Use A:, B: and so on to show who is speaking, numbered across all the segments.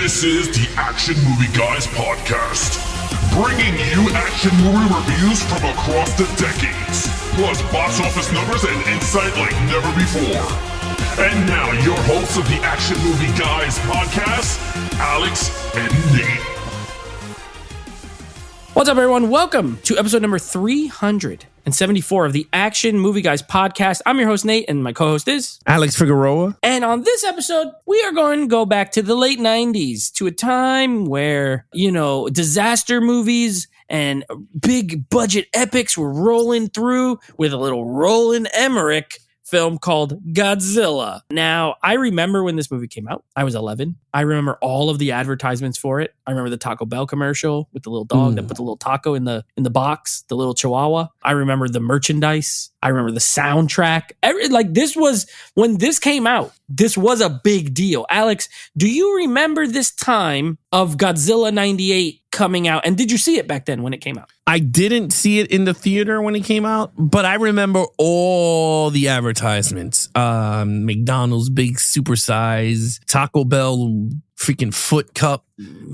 A: This is the Action Movie Guys podcast, bringing you action movie reviews from across the decades, plus box office numbers and insight like never before. And now, your hosts of the Action Movie Guys podcast, Alex and Nate.
B: What's up, everyone? Welcome to episode number 374 of the Action Movie Guys podcast. I'm your host, Nate, and my co-host is
C: Alex Figueroa.
B: And on this episode, we are going to go back to the late 90s, to a time where, disaster movies and big budget epics were rolling through with a little Roland Emmerich film called Godzilla. Now, I remember when this movie came out. I was 11. I remember all of the advertisements for it. I remember the Taco Bell commercial with the little dog that put the little taco in the box, the little chihuahua. I remember the merchandise. I remember the soundtrack. When this came out, this was a big deal. Alex, do you remember this time of Godzilla 98 coming out? And did you see it back then when it came out?
C: I didn't see it in the theater when it came out, but I remember all the advertisements. McDonald's big supersize, Taco Bell freaking foot cup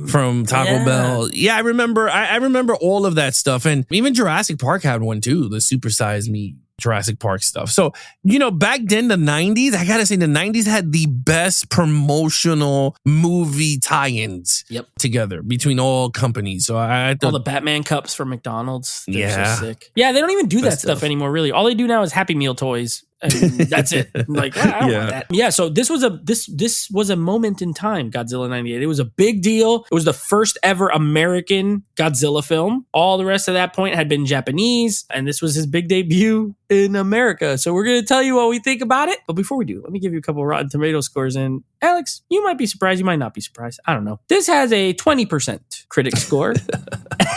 C: from Taco Bell. Yeah, I remember all of that stuff. And even Jurassic Park had one too, the supersize me Jurassic Park stuff. So, back then, the 90s, I gotta say, the 90s had the best promotional movie tie-ins together between all companies. So I thought
B: all the Batman cups from McDonald's. They're so sick. Yeah, they don't even do that stuff anymore, really. All they do now is Happy Meal toys. And that's it. I don't want that. Yeah, so this was a moment in time, Godzilla 98. It was a big deal. It was the first ever American Godzilla film. All the rest of that point had been Japanese, and this was his big debut in America. So we're going to tell you what we think about it. But before we do, let me give you a couple of Rotten Tomato scores. And Alex, you might be surprised. You might not be surprised. I don't know. This has a 20% critic score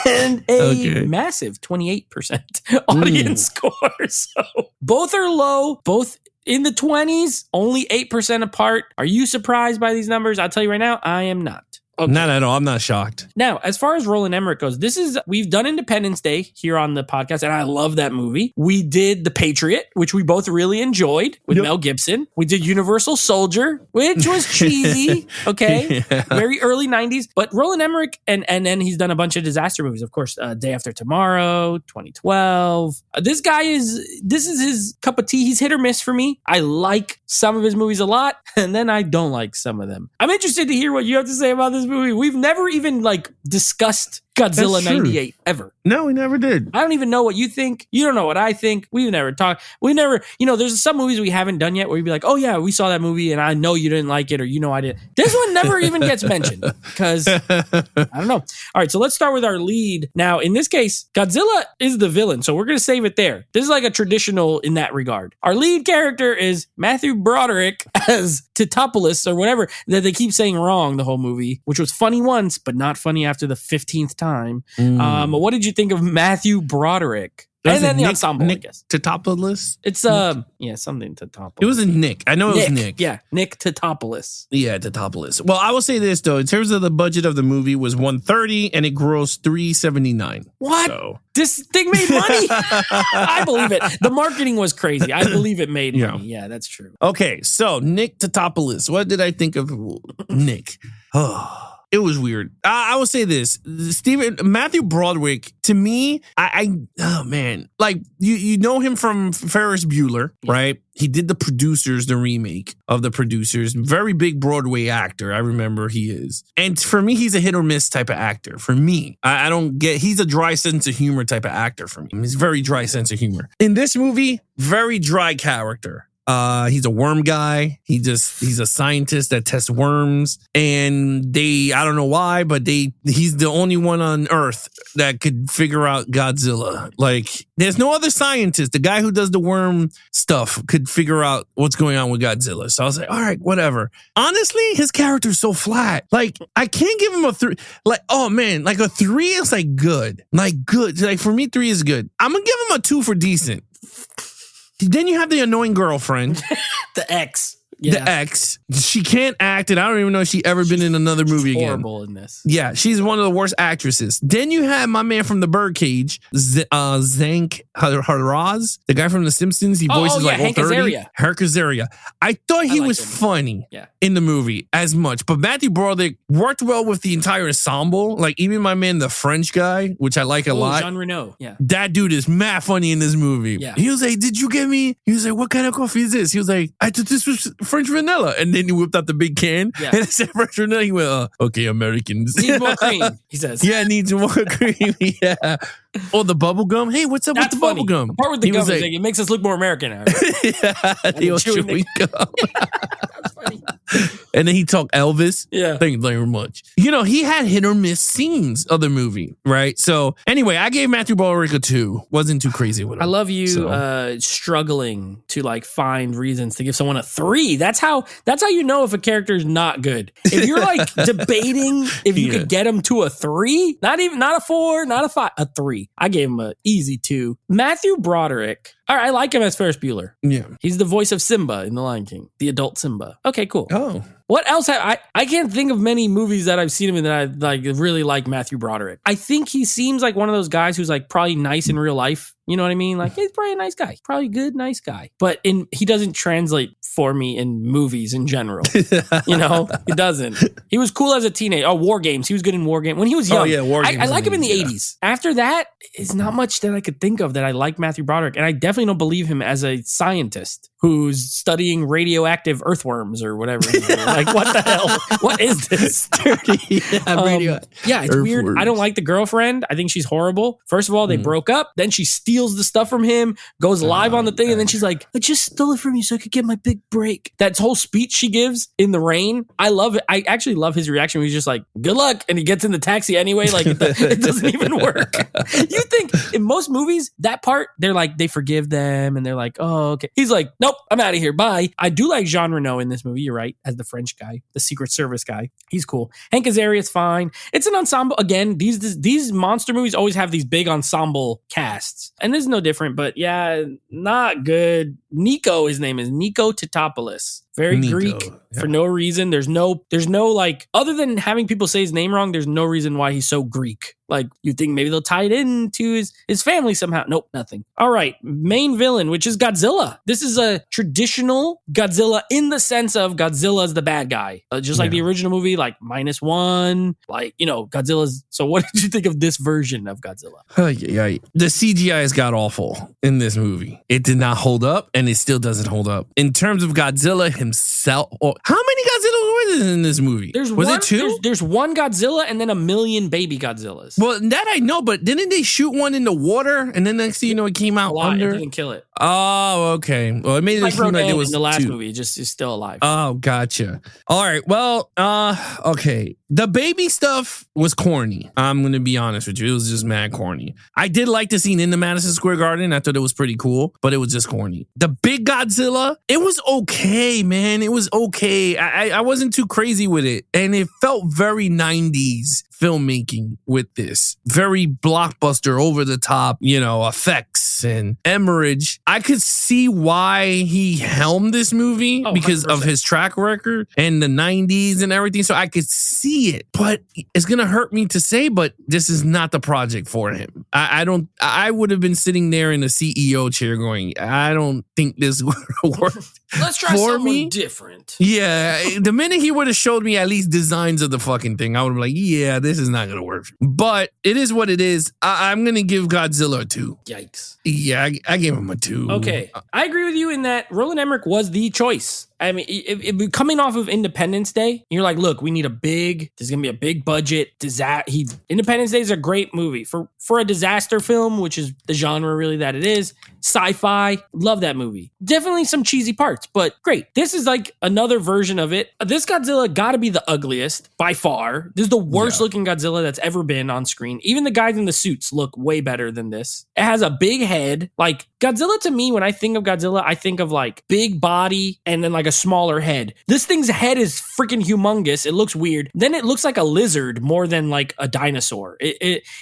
B: and a massive 28% audience score. So both are low, both in the 20s, only 8% apart. Are you surprised by these numbers? I'll tell you right now, I am not. Okay.
C: Not at all. I'm not shocked.
B: Now, as far as Roland Emmerich goes, we've done Independence Day here on the podcast, and I love that movie. We did The Patriot, which we both really enjoyed with Mel Gibson. We did Universal Soldier, which was cheesy. Okay. Yeah. Very early 90s. But Roland Emmerich, and then he's done a bunch of disaster movies. Of course, Day After Tomorrow, 2012. This is his cup of tea. He's hit or miss for me. I like some of his movies a lot, and then I don't like some of them. I'm interested to hear what you have to say about this movie. We've never even discussed Godzilla 98 ever.
C: No, we never did.
B: I don't even know what you think. You don't know what I think. We've never talked. We never, there's some movies we haven't done yet where you'd be like, oh yeah, we saw that movie and I know you didn't like it, or I didn't. This one never even gets mentioned because I don't know. All right, so let's start with our lead. Now, in this case, Godzilla is the villain, so we're going to save it there. This is like a traditional in that regard. Our lead character is Matthew Broderick as Titopoulos or whatever that they keep saying wrong the whole movie, which was funny once, but not funny after the 15th time. What did you think of Matthew Broderick? And then the ensemble, I guess.
C: Titopoulos?
B: It's something Titopoulos.
C: It was a Nick. I know it was Nick.
B: Yeah, Nick Titopoulos.
C: Yeah, Titopoulos. Well, I will say this though, in terms of the budget of the movie was $130 and it grossed $379.
B: What?
C: So.
B: This thing made money? I believe it. The marketing was crazy. I believe it made money. Yeah, that's true.
C: Okay, so Nick Titopoulos. What did I think of Nick? Oh. It was weird. I will say this, Matthew Broderick, to me, oh man, you know him from Ferris Bueller, right? He did the remake of The Producers. Very big Broadway actor. I remember he is. And for me, he's a hit or miss type of actor. For me, I don't get, he's a dry sense of humor type of actor for me. He's very dry sense of humor. In this movie, very dry character. He's a worm guy. He's a scientist that tests worms, and I don't know why, but he's the only one on Earth that could figure out Godzilla. There's no other scientist. The guy who does the worm stuff could figure out what's going on with Godzilla. So I was like, all right, whatever. Honestly, his character's so flat. I can't give him a 3. A 3 is good. Good. For me, 3 is good. I'm gonna give him a 2 for decent. Then you have the annoying girlfriend.
B: The ex.
C: the ex. She can't act, and I don't even know if she ever been in another movie again.
B: Horrible in this.
C: Yeah, she's one of the worst actresses. Then you have my man from the Birdcage, Zank Haraz, the guy from The Simpsons. He voices like
B: Hank
C: 30.
B: Azaria.
C: Hank Azaria. I thought he was funny in the movie as much, but Matthew Broderick worked well with the entire ensemble. Like even my man, the French guy, which I like a lot.
B: Jean Reno. Yeah,
C: that dude is mad funny in this movie.
B: Yeah.
C: He was like, "Did you get me?" He was like, "What kind of coffee is this?" He was like, "I thought this was French vanilla," and then he whipped out the big can and it said French vanilla. He went, "Okay, Americans,
B: need more cream." He says,
C: "Yeah, needs more cream." Yeah. Or the bubble gum. Hey, what's up with the bubble gum?
B: The part with the gum is like, it makes us look more American.
C: Yeah, the old chewing gum.
B: That's funny.
C: And then he talked Elvis.
B: Yeah.
C: Thank you very much. You know, he had hit or miss scenes of the movie, right? So anyway, I gave Matthew Broderick a 2. Wasn't too crazy with him.
B: I love you struggling to like find reasons to give someone a 3. That's how you know if a character is not good. If you're like debating if you could get him to a 3, not a 4, not a 5, a 3. I gave him an easy 2. Matthew Broderick. All right, I like him as Ferris Bueller.
C: Yeah.
B: He's the voice of Simba in The Lion King, the adult Simba. Okay, cool.
C: Oh.
B: What else? I can't think of many movies that I've seen him in that I like really like Matthew Broderick. I think he seems like one of those guys who's like probably nice in real life. You know what I mean? Like he's probably a nice guy, probably a good, nice guy. But he doesn't translate for me in movies in general. You know, he doesn't. He was cool as a teenager. Oh, War Games. He was good in War Games when he was young.
C: Oh yeah, War Games.
B: I like him in the 80s. After that, it's not much that I could think of that I like Matthew Broderick, and I definitely don't believe him as a scientist who's studying radioactive earthworms or whatever. Like, what the hell? What is this? Yeah, it's weird. I don't like the girlfriend. I think she's horrible. First of all, they broke up. Then she steals the stuff from him, goes live on the thing, and then she's like, "I just stole it from you so I could get my big break." That whole speech she gives in the rain, I love it. I actually love his reaction. He's just like, "Good luck," and he gets in the taxi anyway. Like it doesn't even work. You think in most movies that part they're like they forgive them and they're like, "Oh, okay." He's like, "Nope, I'm out of here. Bye." I do like Jean Reno in this movie. You're right, as the French guy, the Secret Service guy. He's cool. Hank Azaria's fine. It's an ensemble. Again, these monster movies always have these big ensemble casts, and this is no different. But yeah, not good. Nico, his name is Nico Tatopoulos. Very Greek for no reason. There's no like, other than having people say his name wrong, there's no reason why he's so Greek. Like, you think maybe they'll tie it into his family somehow. Nope, nothing. All right, main villain, which is Godzilla. This is a traditional Godzilla in the sense of Godzilla's the bad guy. Just like the original movie, like -1, like, you know, Godzilla's. So what did you think of this version of Godzilla?
C: The CGI has got awful in this movie. It did not hold up, and it still doesn't hold up. In terms of Godzilla himself, how many Godzillas were there in this movie? Was it 2?
B: There's one Godzilla and then a million baby Godzillas.
C: Well, that I know, but didn't they shoot one in the water, and then next thing you know, it came out under?
B: It didn't kill it.
C: Oh, okay. Well, it made it seem like it was
B: in the last
C: 2.
B: movie. Just is still alive.
C: Oh, gotcha. All right. Well, okay. The baby stuff was corny. I'm going to be honest with you. It was just mad corny. I did like the scene in the Madison Square Garden. I thought it was pretty cool, but it was just corny. The big Godzilla, it was okay, man. It was okay. I wasn't too crazy with it. And it felt very 90s filmmaking with this. Very blockbuster, over the top, you know, effects and Emmerich. I could see why he helmed this movie because 100%. Of his track record and the 90s and everything. So I could see it, but it's going to hurt me to say, but this is not the project for him. I would have been sitting there in the CEO chair going, I don't think this would work.
B: Let's try something different.
C: Yeah. The minute he would have showed me at least designs of the fucking thing, I would have been like, yeah, this is not going to work. But it is what it is. I'm going to give Godzilla a 2.
B: Yikes.
C: Yeah, I gave him a 2.
B: Okay. I agree with you in that Roland Emmerich was the choice. I mean, coming off of Independence Day, you're like, look, we need there's going to be a big budget. Independence Day is a great movie for a disaster film, which is the genre really that it is. Sci-fi. Love that movie. Definitely some cheesy parts, but great. This is like another version of it. This Godzilla got to be the ugliest by far. This is the worst looking Godzilla that's ever been on screen. Even the guys in the suits look way better than this. It has a big head. Like, Godzilla, to me, when I think of Godzilla, I think of like big body and then like a smaller head. This thing's head is freaking humongous. It looks weird. Then it looks like a lizard more than like a dinosaur.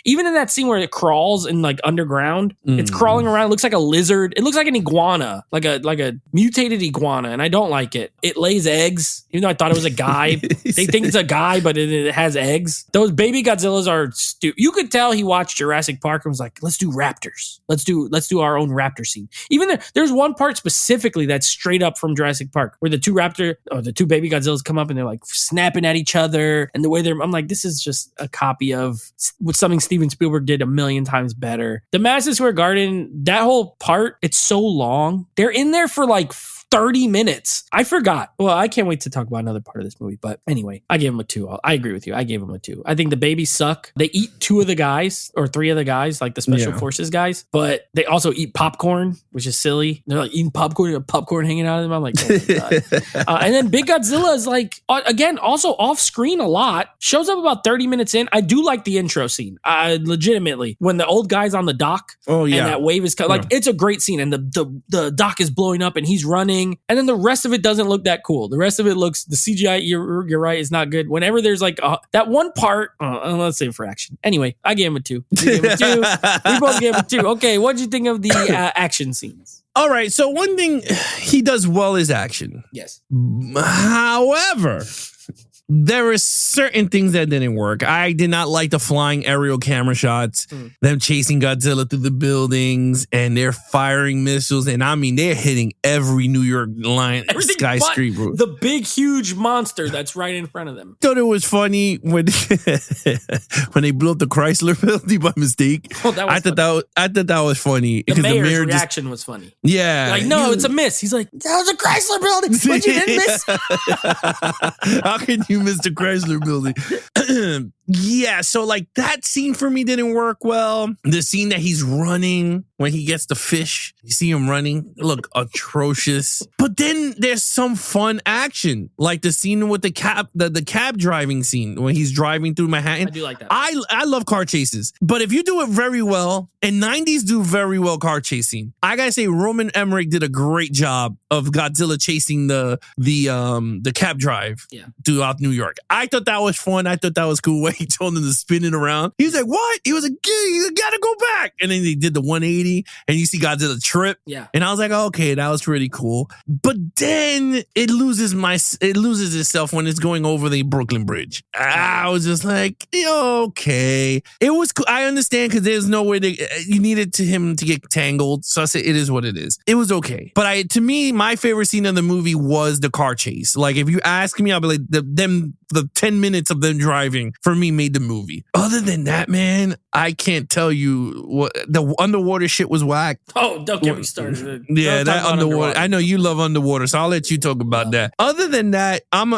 B: Even in that scene where it crawls in like underground, it's crawling around. It looks like a lizard. It looks like an iguana, like a mutated iguana, and I don't like it. It lays eggs, even though I thought it was a guy. They think it's a guy, but it has eggs. Those baby Godzillas are stupid. You could tell he watched Jurassic Park and was like, let's do raptors. Let's do our own raptor scene. Even there's one part specifically that's straight up from Jurassic Park where the two baby Godzillas come up and they're like snapping at each other, and the way I'm like, this is just a copy of something Steven Spielberg did a million times better. The Madison Square Garden, that whole part, it's so long. They're in there for like 30 minutes. I forgot. Well, I can't wait to talk about another part of this movie. But anyway, I gave him a 2. I agree with you. I gave him a 2. I think the babies suck. They eat 2 of the guys or 3 of the guys, like the special forces guys. But they also eat popcorn, which is silly. They're like eating popcorn hanging out of them. I'm like, oh my God. And then Big Godzilla is like, again, also off screen a lot. Shows up about 30 minutes in. I do like the intro scene. Legitimately. When the old guy's on the dock. Oh, yeah. And that wave is like, it's a great scene. And the dock is blowing up and he's running. And then the rest of it doesn't look that cool. The rest of it looks, the CGI, you're right, is not good. Whenever there's like that one part, let's save it for action. Anyway, I gave him a 2. You gave him a 2. We both gave him a 2. Okay, what'd you think of the action scenes?
C: All right, so one thing he does well is action.
B: Yes.
C: However, there are certain things that didn't work. I did not like the flying aerial camera shots, them chasing Godzilla through the buildings, and they're firing missiles. And I mean, they're hitting every New York skyscraper.
B: The big, huge monster that's right in front of them.
C: Thought it was funny when when they blew up the Chrysler building by mistake.
B: Oh, that was
C: I thought that was funny.
B: The mayor's reaction was funny.
C: Yeah.
B: Like, no, it's a miss. He's like, that was a Chrysler building. But you didn't miss.
C: How can you miss the Chrysler building? Yeah, so like that scene for me didn't work well. The scene that he's running when he gets the fish, you see him running, look atrocious. But then there's some fun action, like the scene with the cab driving scene when he's driving through Manhattan.
B: I do like that.
C: I love car chases, but if you do it very well, and 90s do very well car chasing, I gotta say Roman Emmerich did a great job of Godzilla chasing the cab drive throughout New York. I thought that was fun. I thought that was cool. He told him to spin it around. He was like, what? He was like, you gotta go back. And then they did the 180 and you see Godzilla trip.
B: Yeah.
C: And I was like, okay, that was pretty cool. But then it loses itself when it's going over the Brooklyn Bridge. I was just like, okay. It was cool. I understand because there's no way you needed him to get tangled. So I said, it is what it is. It was okay. But to me, my favorite scene of the movie was the car chase. Like if you ask me, I'll be like, the 10 minutes of them driving for me made the movie. Other than that, man, I can't tell you what the underwater shit was whack.
B: Oh, don't get me started.
C: Yeah, that underwater. I know you love underwater, so I'll let you talk about that. Other than that, I'm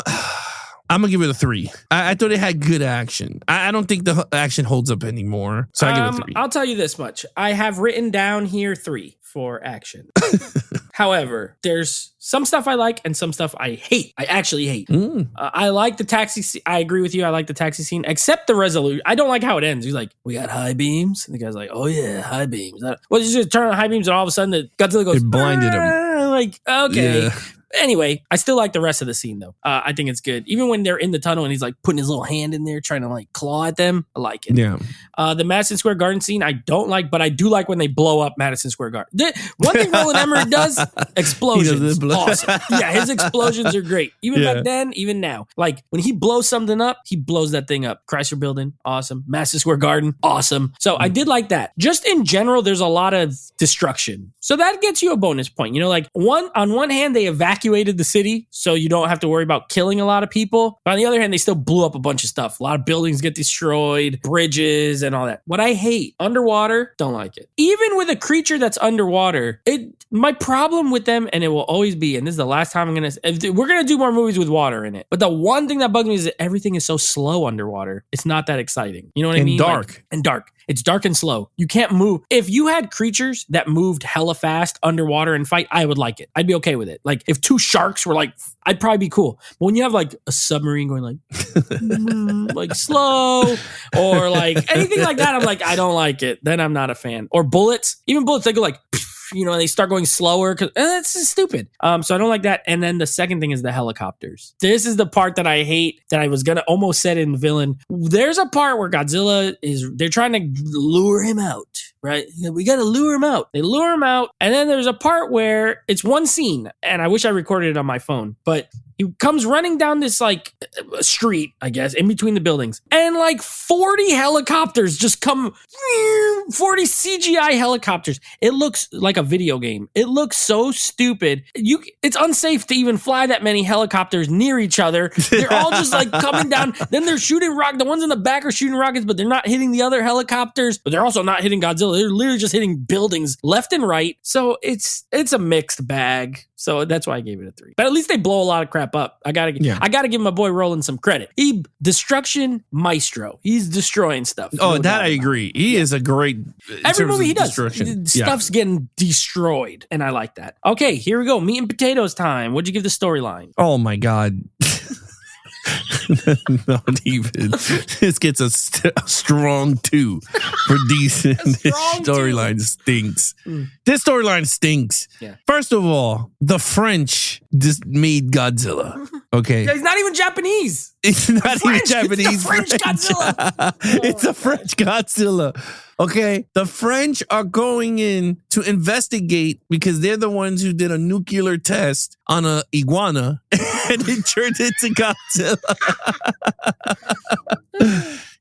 C: gonna give it a 3. I thought it had good action. I don't think the action holds up anymore, so I give it a 3.
B: I'll tell you this much: I have written down here 3 for action. However, there's some stuff I like and some stuff I hate. I actually hate. I like the taxi scene. I agree with you. I like the taxi scene, except the resolution. I don't like how it ends. He's like, we got high beams. And the guy's like, oh yeah, high beams. Well, you just turn on high beams and all of a sudden the Godzilla goes,
C: it blinded him.
B: Like, okay. Yeah. Anyway, I still like the rest of the scene though. I think it's good. Even when they're in the tunnel and he's like putting his little hand in there trying to like claw at them. I like it.
C: Yeah.
B: The Madison Square Garden scene, I don't like, but I do like when they blow up Madison Square Garden. One thing Roland Emmerich does, explosions. Awesome. Yeah, his explosions are great. Even back then, even now. Like when he blows something up, he blows that thing up. Chrysler Building, awesome. Madison Square Garden, awesome. So I did like that. Just in general, there's a lot of destruction. So that gets you a bonus point. You know, like on one hand, they evacuated the city, so you don't have to worry about killing a lot of people. But on the other hand, they still blew up a bunch of stuff. A lot of buildings get destroyed, bridges and all that. What I hate, underwater, don't like it. Even with a creature that's underwater, my problem with them, and it will always be, and this is the last time we're going to do more movies with water in it. But the one thing that bugs me is that everything is so slow underwater. It's not that exciting. You know what I mean?
C: Dark.
B: And dark. It's dark and slow. You can't move. If you had creatures that moved hella fast underwater and fight, I would like it. I'd be okay with it. Like if 2 sharks were like, I'd probably be cool. But when you have like a submarine going like, like slow or like anything like that, I'm like, I don't like it. Then I'm not a fan. Or bullets, even bullets, they go like, they start going slower because that's just stupid. So I don't like that. And then the second thing is the helicopters. This is the part that I hate, that I was gonna almost set in villain. There's a part where they're trying to lure him out, right? We gotta lure him out. They lure him out, and then there's a part where it's one scene, and I wish I recorded it on my phone, but he comes running down this like street, I guess, in between the buildings, and like 40 helicopters just come, 40 CGI helicopters. It looks like a video game. It looks so stupid. It's unsafe to even fly that many helicopters near each other. They're all just like coming down. Then they're shooting rockets. The ones in the back are shooting rockets, but they're not hitting the other helicopters. But they're also not hitting Godzilla. They're literally just hitting buildings left and right. So it's a mixed bag. So that's why I gave it a 3. But at least they blow a lot of crap up. I gotta give my boy Roland some credit. Destruction maestro. He's destroying stuff.
C: Oh, that I agree. He is a great.
B: Every movie he does, stuff's getting destroyed, and I like that. Okay, here we go. Meat and potatoes time. What'd you give the storyline?
C: Oh my God. Not even. This gets a strong 2 for decent. This storyline stinks. This storyline stinks.
B: Yeah.
C: First of all, the French just made Godzilla. Okay.
B: Yeah, he's not even Japanese.
C: It's not even Japanese.
B: It's the French Godzilla.
C: It's a French Godzilla. Okay, the French are going in to investigate because they're the ones who did a nuclear test on a iguana and it turned into Godzilla.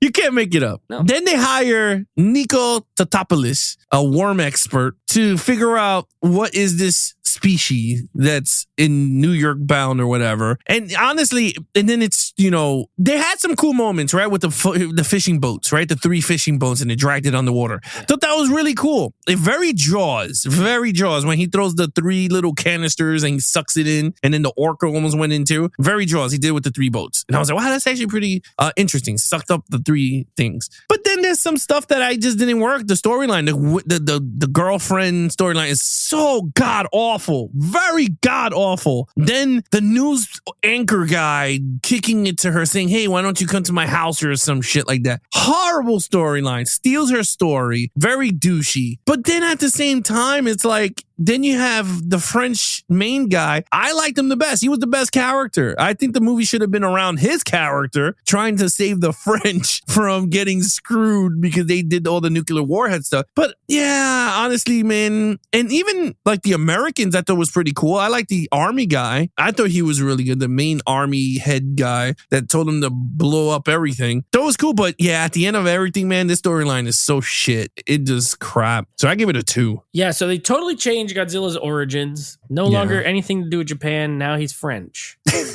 C: You can't make it up.
B: No.
C: Then they hire Nico Tatopoulos, a worm expert, to figure out what is this species that's in New York bound or whatever. And honestly, and then it's, they had some cool moments, right? With the fishing boats, right? The 3 fishing boats, and they dragged it on the water. Yeah. Thought that was really cool. Very Jaws when he throws the 3 little canisters and he sucks it in, and then the orca almost went into. Very Jaws. He did it with the 3 boats. And I was like, wow, that's actually pretty interesting. Sucked up the 3 things. But then there's some stuff that I just didn't work. The storyline, the girlfriend storyline is so god awful. Very god awful. Then the news anchor guy kicking it to her saying, hey, why don't you come to my house or some shit like that. Horrible storyline. Steals her story. Very douchey. But then at the same time, it's like, then you have the French main guy. I liked him the best. He was the best character. I think the movie should have been around his character trying to save the French from getting screwed because they did all the nuclear warhead stuff. But yeah, honestly, man. And even like the Americans, I thought was pretty cool. I like the army guy. I thought he was really good. The main army head guy that told him to blow up everything. That was cool. But yeah, at the end of everything, man, this storyline is so shit. It just crap. So I give it a 2.
B: Yeah, so they totally changed Godzilla's origins. No longer anything to do with Japan. Now he's French.
C: He's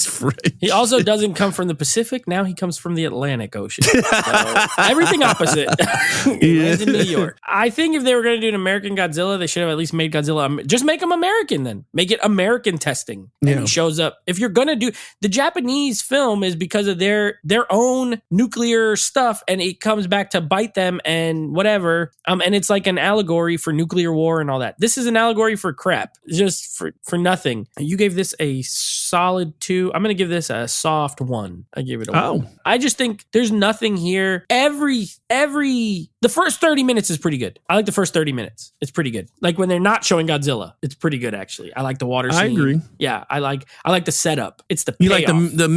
C: French.
B: He also doesn't come from the Pacific. Now he comes from the Atlantic Ocean. So everything opposite. He lands in New York. I think if they were going to do an American Godzilla, they should have at least made Godzilla. Just make him American then. Make it American testing. And he shows up. If you're going to do the Japanese film is because of their own nuclear stuff, and it comes back to bite them and whatever. And it's like an allegory for nuclear war and all that. This is an allegory for crap, just for nothing. You gave this a solid 2. I'm going to give this a soft 1. I gave it a 1. I just think there's nothing here. The first 30 minutes is pretty good. I like the first 30 minutes. It's pretty good. Like when they're not showing Godzilla, it's pretty good actually. I like the water scene.
C: I agree.
B: Yeah, I like the setup. It's the
C: payoff. You like the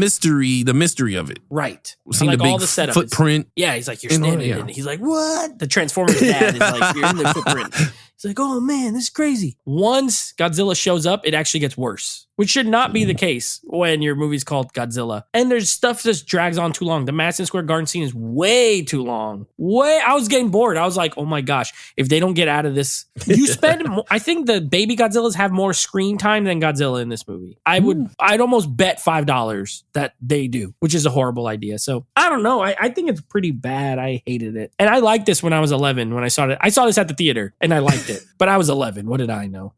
C: mystery of it.
B: Right.
C: I like all the setup. Footprint.
B: Yeah, he's like, you're standing in it. He's like, what? The Transformers dad is like, you're in the footprint. He's like, oh man, this is crazy. Once Godzilla shows up, it actually gets worse, which should not be the case when your movie's called Godzilla. And there's stuff that just drags on too long. The Madison Square Garden scene is way too long. I was getting bored. I was like, oh my gosh, if they don't get out of this, you spend, I think the baby Godzillas have more screen time than Godzilla in this movie. I'd almost bet $5 that they do, which is a horrible idea. So I don't know. I think it's pretty bad. I hated it. And I liked this when I was 11, when I saw it. I saw this at the theater and I liked it, but I was 11. What did I know?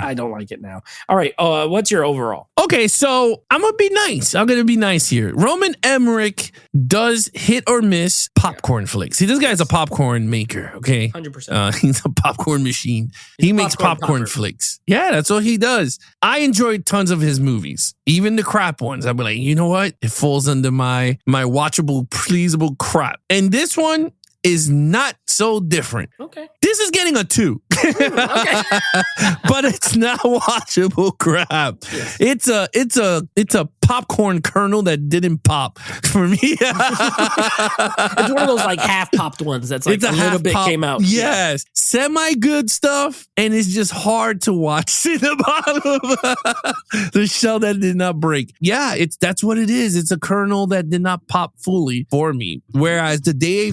B: I don't like it now. All right. What's your overall?
C: Okay, so I'm going to be nice. I'm going to be nice here. Roman Emmerich does hit or miss popcorn flicks. See, this guy's a popcorn maker, okay?
B: 100%.
C: He's a popcorn machine. He makes popcorn flicks. Yeah, that's what he does. I enjoyed tons of his movies, even the crap ones. I'd be like, you know what? It falls under my watchable, pleasable crap. And this one, is not so different.
B: Okay.
C: This is getting a 2.
B: Okay.
C: But it's not watchable crap. Yes. It's a popcorn kernel that didn't pop for me.
B: It's one of those like half popped ones that's like a little bit came out.
C: Yes. Semi good stuff, and it's just hard to watch in the bottom. The shell that did not break. Yeah, that's what it is. It's a kernel that did not pop fully for me. Whereas the day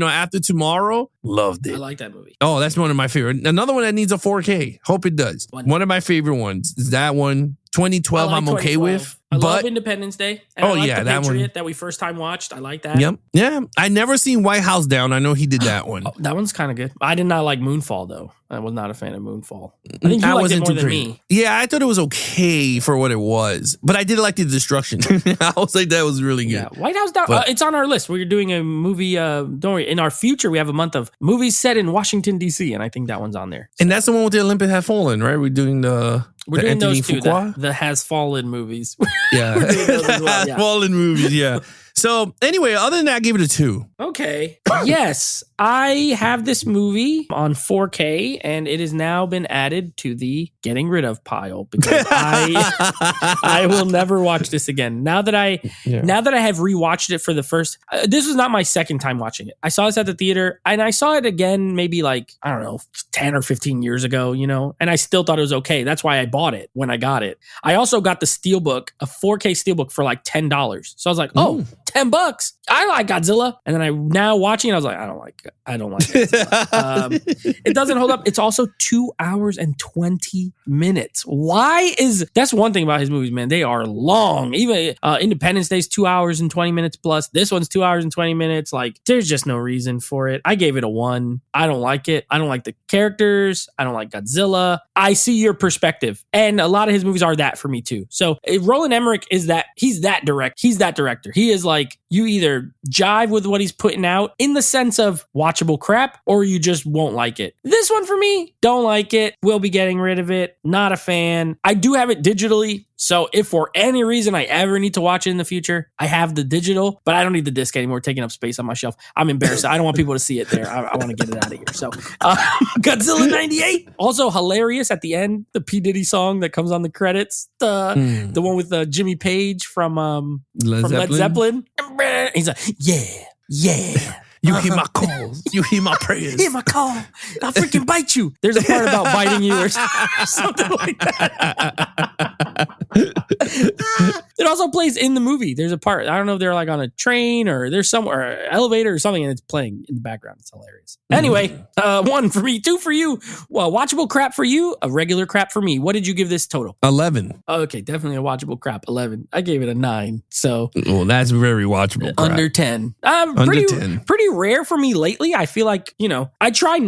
C: after tomorrow, loved it.
B: I like that movie.
C: Oh, that's one of my favorite. Another one that needs a 4K. Hope it does. One of my favorite ones is that one. 2012, I'm okay with.
B: I love Independence Day. And I like the
C: that
B: Patriot
C: one
B: that we first time watched. I like that.
C: Yep. Yeah. I never seen White House Down. I know he did that one.
B: That one's kind of good. I did not like Moonfall though. I was not a fan of Moonfall. I think you liked it more than me.
C: Yeah, I thought it was okay for what it was, but I did like the destruction. I was like, that was really good. Yeah,
B: White House Down. It's on our list. We're doing a movie. Don't worry. In our future, we have a month of movies set in Washington D.C., and I think that one's on there.
C: And that's the one with the Olympic Have Fallen, right? We're doing the
B: those two, the Has Fallen movies.
C: Yeah, Has Fallen movies. Yeah. So anyway, other than that, I gave it a 2.
B: Okay. Yes, I have this movie on 4K, and it has now been added to the getting rid of pile because I will never watch this again. Now that I have rewatched it for the first, this was not my second time watching it. I saw this at the theater, and I saw it again maybe like, I don't know, 10 or 15 years ago, and I still thought it was okay. That's why I bought it when I got it. I also got the Steelbook, a 4K Steelbook for like $10. So I was like, oh, $10. I like Godzilla. And then now watching it, I was like, I don't like Godzilla. It doesn't hold up. It's also 2 hours and 20 minutes. That's one thing about his movies, man. They are long. Even Independence Day's 2 hours and 20 minutes plus. This one's 2 hours and 20 minutes. Like, there's just no reason for it. I gave it a 1. I don't like it. I don't like the characters. I don't like Godzilla. I see your perspective. And a lot of his movies are that for me too. So Roland Emmerich he's that director. He is like, you either jive with what he's putting out in the sense of watchable crap, or you just won't like it. This one for me, don't like it. We'll be getting rid of it. Not a fan. I do have it digitally. So if for any reason I ever need to watch it in the future, I have the digital, but I don't need the disc anymore, taking up space on my shelf. I'm embarrassed. I don't want people to see it there. I want to get it out of here. So Godzilla 98, also hilarious at the end, the P. Diddy song that comes on the credits, the one with Jimmy Page from Led Zeppelin. He's like, yeah.
C: You hear my calls. You hear my prayers.
B: Hear my call. I'll freaking bite you. There's a part about biting you or something like that. It also plays in the movie. There's a part. I don't know if they're like on a train or there's somewhere, elevator or something, and it's playing in the background. It's hilarious. Anyway, 1 for me, 2 for you. Well, watchable crap for you, a regular crap for me. What did you give this total?
C: 11.
B: Okay, definitely a watchable crap. 11. I gave it a 9. So,
C: well, that's very watchable. Crap.
B: Under 10.
C: Under 10.
B: Pretty rare for me lately. I feel like, I try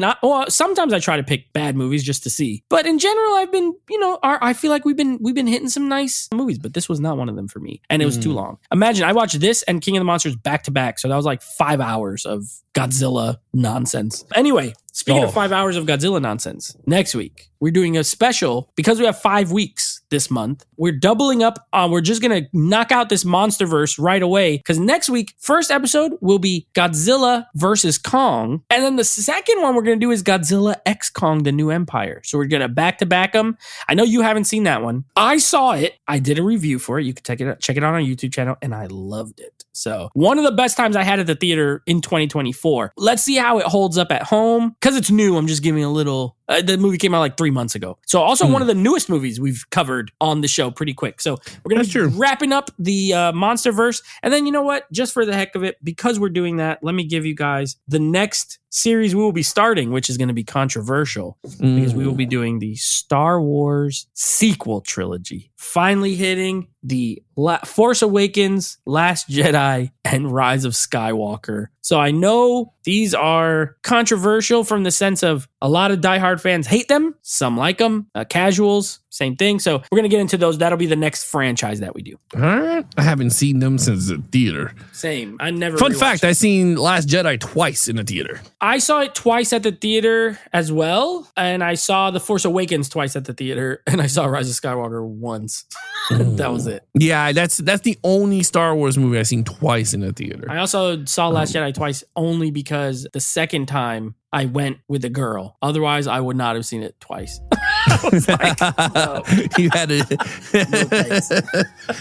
B: sometimes I try to pick bad movies just to see. But in general, I've been, I feel like we've been hitting some nice movies, but this was not one of them for me. And it was too long. Imagine I watched this and King of the Monsters back to back. So that was like 5 hours of Godzilla nonsense. Anyway, speaking of 5 hours of Godzilla nonsense, next week, we're doing a special because we have 5 weeks this month. We're doubling up. We're just going to knock out this Monsterverse right away because next week, first episode will be Godzilla versus Kong. And then the second one we're going to do is Godzilla X Kong, the New Empire. So we're going to back-to-back them. I know you haven't seen that one. I saw it. I did a review for it. You can check it out on our YouTube channel, and I loved it. So one of the best times I had at the theater in 2024. Let's see how it holds up at home. Because it's new, I'm just giving a little... the movie came out like 3 months ago. So also one of the newest movies we've covered on the show pretty quick. So we're going to be wrapping up the Monsterverse. And then you know what? Just for the heck of it, because we're doing that, let me give you guys the next series we will be starting, which is going to be controversial because we will be doing the Star Wars sequel trilogy. Finally hitting the Force Awakens, Last Jedi, and Rise of Skywalker. So I know these are controversial from the sense of a lot of diehard fans hate them. Some like them, casuals. same thing. So we're going to get into those. That'll be the next franchise that we do.
C: All right. I haven't seen them since the theater.
B: Same. I never.
C: Fun fact, I seen Last Jedi twice in the theater.
B: I saw it twice at the theater as well. And I saw The Force Awakens twice at the theater. And I saw Rise of Skywalker once. That was it.
C: Yeah, that's the only Star Wars movie I've seen twice in the theater.
B: I also saw Last Jedi twice only because the second time I went with a girl. Otherwise, I would not have seen it twice. I was like, no.
C: You had it.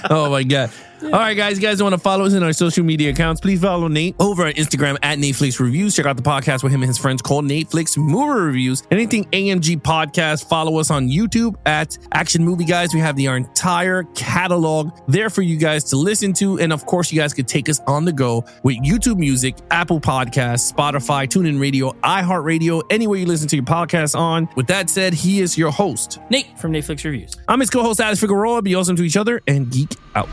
C: Oh my God. All right, guys. You guys want to follow us in our social media accounts? Please follow Nate over on Instagram at Netflix Reviews. Check out the podcast with him and his friends called Netflix Movie Reviews. Anything AMG Podcast. Follow us on YouTube at Action Movie Guys. We have our entire catalog there for you guys to listen to. And of course, you guys could take us on the go with YouTube Music, Apple Podcasts, Spotify, TuneIn Radio, iHeartRadio, anywhere you listen to your podcasts on. With that said, he is your host,
B: Nate from Netflix Reviews.
C: I'm his co-host, Alice Figueroa. Be awesome to each other and geek out.